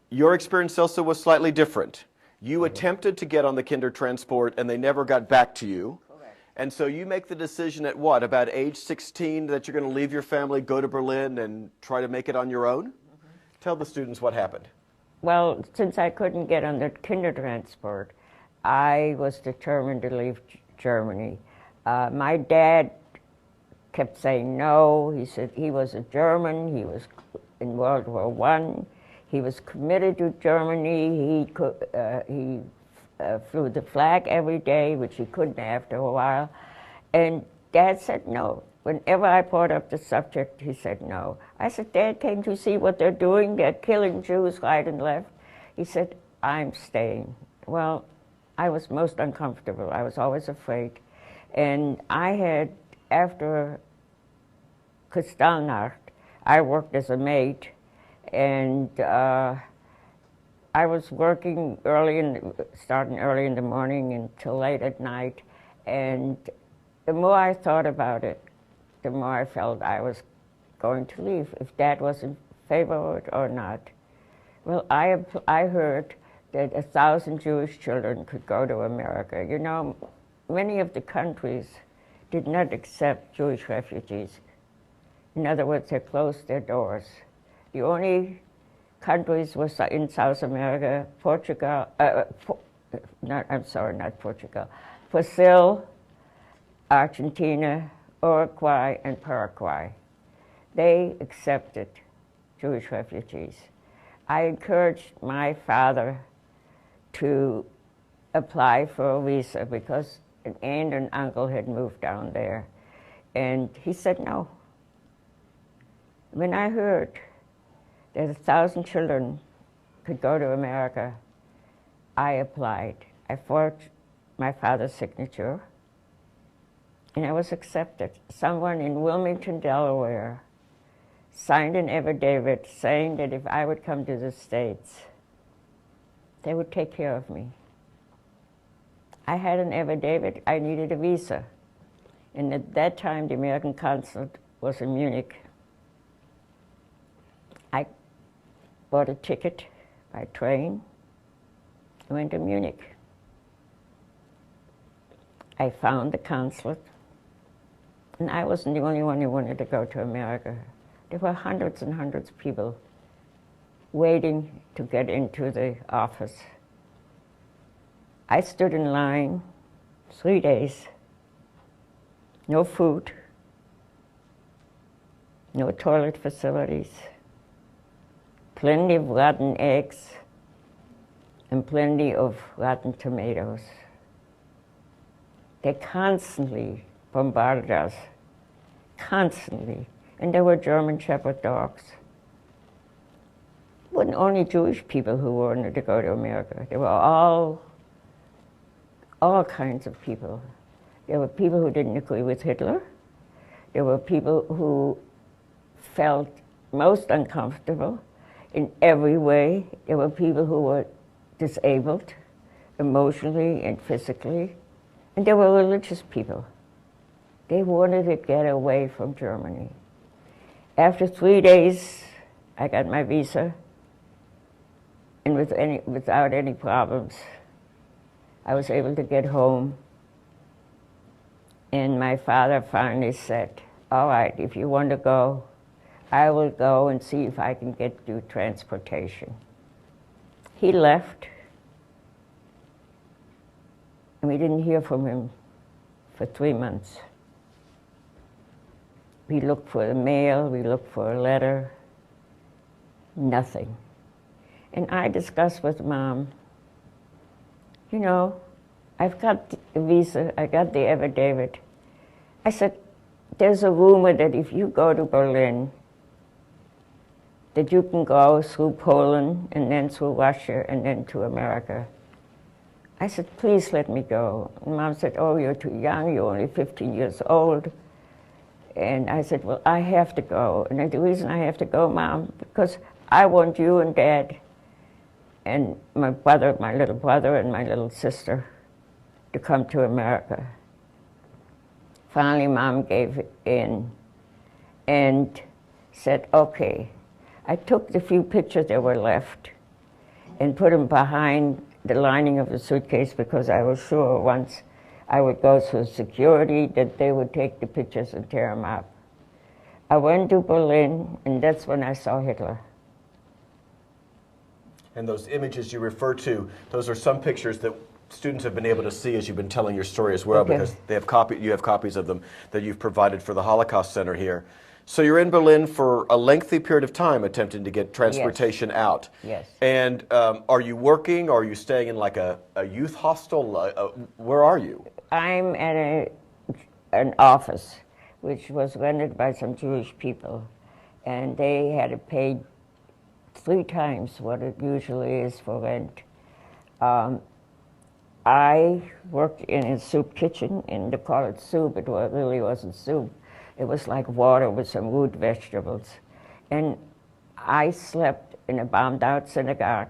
Your experience also was slightly different. You attempted to get on the kinder transport and they never got back to you. Correct. And so you make the decision at what, about age 16, that you're going to leave your family, go to Berlin, and try to make it on your own? Tell the students what happened. Well, since I couldn't get on the kinder transport, I was determined to leave Germany. My dad kept saying no. He said he was a German. He was in World War I. He was committed to Germany. He flew the flag every day, which he couldn't after a while. And Dad said no. Whenever I brought up the subject, he said no. I said, Dad, can't you see what they're doing? They're killing Jews right and left. He said, I'm staying. Well, I was most uncomfortable. I was always afraid. And I had, after Kristallnacht, I worked as a maid, and I was working starting early in the morning until late at night, and the more I thought about it, the more I felt I was going to leave, if Dad was in favor of it or not. Well, I heard that 1,000 Jewish children could go to America. You know, many of the countries did not accept Jewish refugees. In other words, they closed their doors. The only countries was in South America, Portugal, not Portugal, Brazil, Argentina, Uruguay, and Paraguay. They accepted Jewish refugees. I encouraged my father to apply for a visa because an aunt and uncle had moved down there, and he said no. When I heard that 1,000 children could go to America, I applied. I forged my father's signature, and I was accepted. Someone in Wilmington, Delaware, signed an affidavit saying that if I would come to the States, they would take care of me. I had an affidavit. I needed a visa. And at that time, the American consulate was in Munich. I bought a ticket by train, went to Munich. I found the consulate, and I wasn't the only one who wanted to go to America. There were hundreds and hundreds of people waiting to get into the office. I stood in line 3 days, no food, no toilet facilities, plenty of rotten eggs, and plenty of rotten tomatoes. They constantly bombarded us, constantly. And there were German Shepherd dogs. It wasn't only Jewish people who wanted to go to America. There were all kinds of people. There were people who didn't agree with Hitler. There were people who felt most uncomfortable in every way. There were people who were disabled emotionally and physically. And there were religious people. They wanted to get away from Germany. After 3 days, I got my visa, and without any problems, I was able to get home. And my father finally said, all right, if you want to go, I will go and see if I can get you transportation. He left, and we didn't hear from him for 3 months. We looked for the mail, we looked for a letter, nothing. And I discussed with Mom, you know, I've got the visa, I got the affidavit. I said, there's a rumor that if you go to Berlin, that you can go through Poland and then through Russia and then to America. I said, please let me go. And Mom said, oh, you're too young, you're only 15 years old. And I said, well, I have to go. And the reason I have to go, Mom, because I want you and Dad and my brother, my little brother and my little sister to come to America. Finally, Mom gave in and said, okay. I took the few pictures that were left, and put them behind the lining of the suitcase because I was sure once I would go through security that they would take the pictures and tear them up. I went to Berlin, and that's when I saw Hitler. And those images you refer to, those are some pictures that students have been able to see as you've been telling your story as well, Okay. because you have copies of them that you've provided for the Holocaust Center here. So you're in Berlin for a lengthy period of time attempting to get transportation out. Yes. And are you working? Or are you staying in like a youth hostel? Where are you? I'm at an office which was rented by some Jewish people, and they had to pay 3 times what it usually is for rent. I worked in a soup kitchen, and they call it soup. It really wasn't soup. It was like water with some root vegetables. And I slept in a bombed-out synagogue.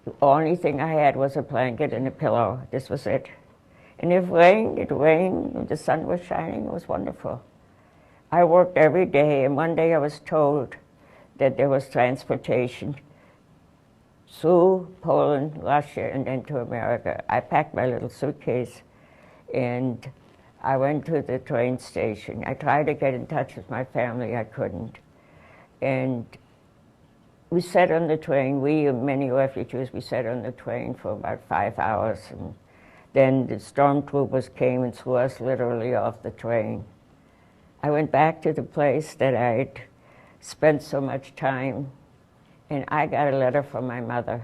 The only thing I had was a blanket and a pillow. This was it. And if it rained, and the sun was shining, it was wonderful. I worked every day, and one day I was told that there was transportation through Poland, Russia, and then to America. I packed my little suitcase, and I went to the train station. I tried to get in touch with my family. I couldn't. And we sat on the train. We, many refugees, we sat on the train for about 5 hours. And then the stormtroopers came and threw us literally off the train. I went back to the place that I'd spent so much time, and I got a letter from my mother,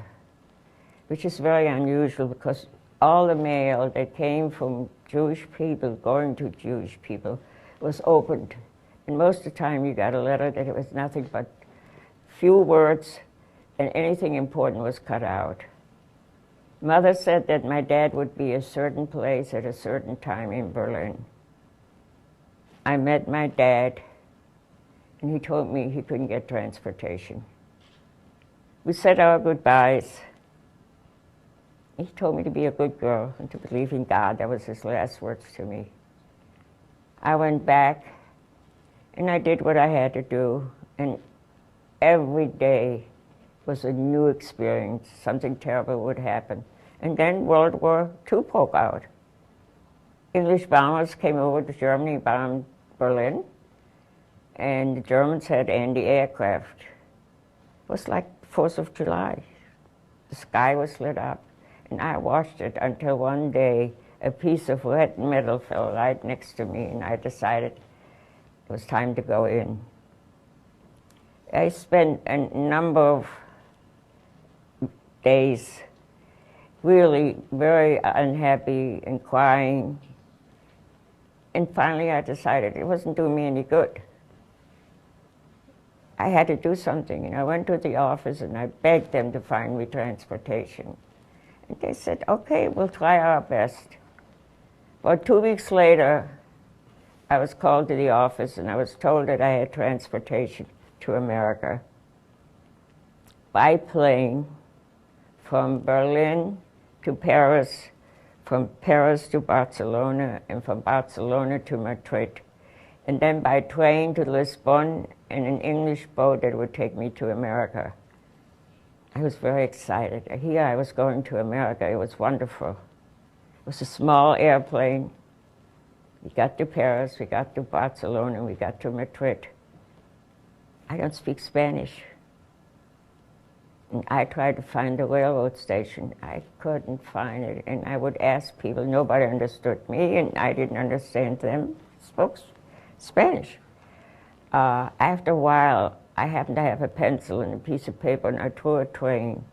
which is very unusual because all the mail that came from Jewish people going to Jewish people was opened. And most of the time you got a letter that it was nothing but few words, and anything important was cut out. Mother said that my dad would be a certain place at a certain time in Berlin. I met my dad, and he told me he couldn't get transportation. We said our goodbyes. He told me to be a good girl and to believe in God. That was his last words to me. I went back, and I did what I had to do, and every day was a new experience. Something terrible would happen. And then World War II broke out. English bombers came over to Germany, bombed Berlin, and the Germans had anti-aircraft. It was like 4th of July. The sky was lit up, and I watched it until one day a piece of red metal fell right next to me, and I decided it was time to go in. I spent a number of days really very unhappy and crying, and finally I decided it wasn't doing me any good. I had to do something, and I went to the office and I begged them to find me transportation. And they said, okay, we'll try our best. Well, 2 weeks later, I was called to the office and I was told that I had transportation to America by plane from Berlin to Paris, from Paris to Barcelona, and from Barcelona to Madrid, and then by train to Lisbon and an English boat that would take me to America. I was very excited. Here I was going to America. It was wonderful. It was a small airplane. We got to Paris, we got to Barcelona, we got to Madrid. I don't speak Spanish. And I tried to find the railroad station. I couldn't find it, and I would ask people. Nobody understood me, and I didn't understand them. Spoke Spanish. After a while, I happened to have a pencil and a piece of paper, and I drew a train.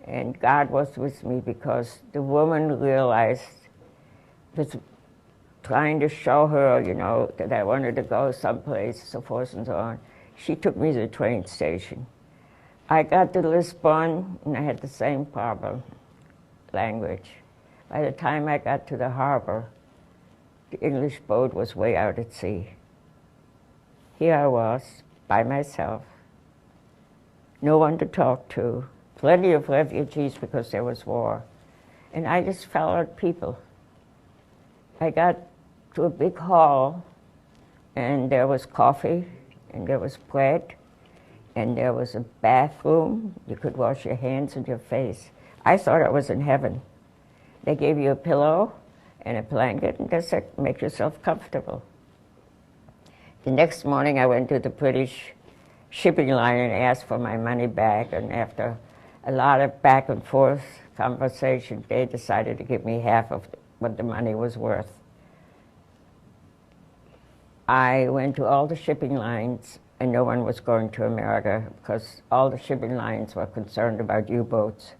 And God was with me because the woman realized, was trying to show her, you know, that I wanted to go someplace, so forth and so on. She took me to the train station. I got to Lisbon, and I had the same problem, language. By the time I got to the harbor, the English boat was way out at sea. Here I was, by myself, no one to talk to, plenty of refugees because there was war, and I just followed people. I got to a big hall, and there was coffee, and there was bread, and there was a bathroom. You could wash your hands and your face. I thought I was in heaven. They gave you a pillow and a blanket, and they said, make yourself comfortable. The next morning, I went to the British shipping line and asked for my money back, and after a lot of back and forth conversation, they decided to give me half of what the money was worth. I went to all the shipping lines, and no one was going to America because all the shipping lines were concerned about U-boats.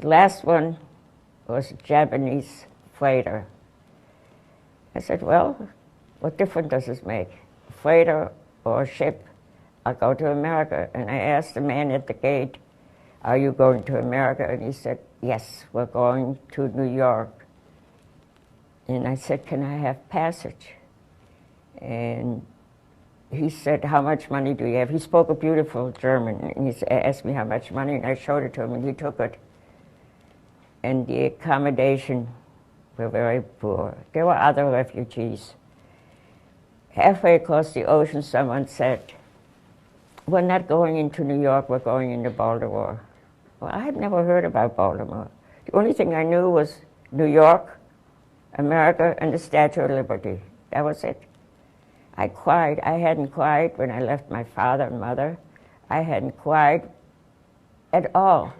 The last one was a Japanese freighter. I said, well, what difference does this make? A freighter or a ship? I'll go to America. And I asked the man at the gate, are you going to America? And he said, yes, we're going to New York. And I said, can I have passage? And he said, how much money do you have? He spoke a beautiful German, and he asked me how much money, and I showed it to him, and he took it. And the accommodation were very poor. There were other refugees. Halfway across the ocean, someone said, we're not going into New York, we're going into Baltimore. Well, I had never heard about Baltimore. The only thing I knew was New York, America, and the Statue of Liberty. That was it. I cried. I hadn't cried when I left my father and mother. I hadn't cried at all.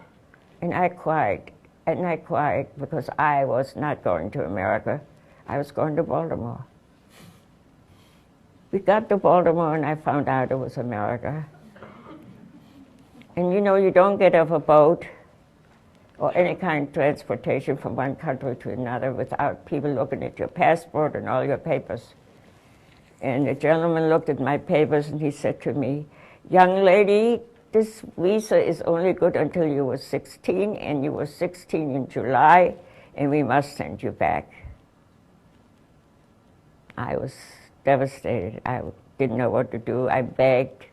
And I cried. And I cried because I was not going to America. I was going to Baltimore. We got to Baltimore, and I found out it was America. And you know, you don't get off a boat or any kind of transportation from one country to another without people looking at your passport and all your papers. And the gentleman looked at my papers, and he said to me, young lady, this visa is only good until you were 16, and you were 16 in July, and we must send you back. I was devastated. I didn't know what to do. I begged,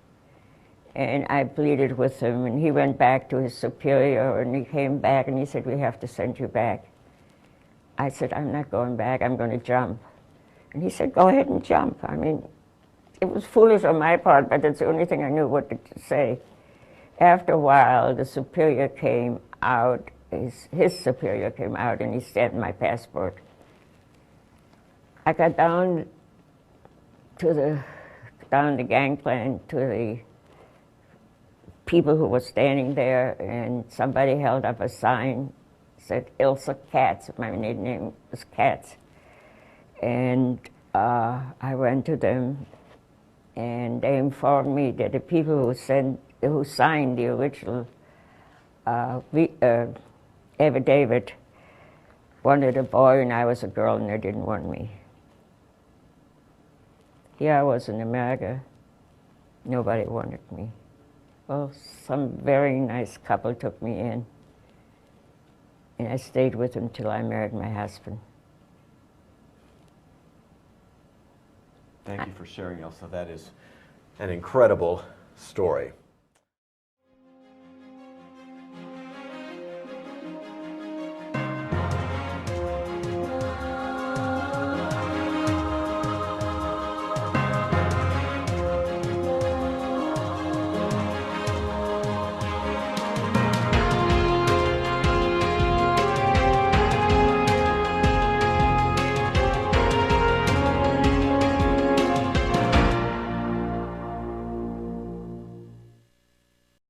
and I pleaded with him, and he went back to his superior, and he came back, and he said, we have to send you back. I said, I'm not going back. I'm going to jump. And he said, go ahead and jump. I mean, it was foolish on my part, but it's the only thing I knew what to say. After a while, the superior came out, his superior came out, and he stamped my passport. I got down the gangplank to the people who were standing there, and somebody held up a sign, said Ilse Katz. My maiden name was Katz. And I went to them, and they informed me that the people who signed the original affidavit wanted a boy, and I was a girl, and they didn't want me. Here I was in America. Nobody wanted me. Well, some very nice couple took me in, and I stayed with them till I married my husband. Thank you for sharing, Elsa. That is an incredible story.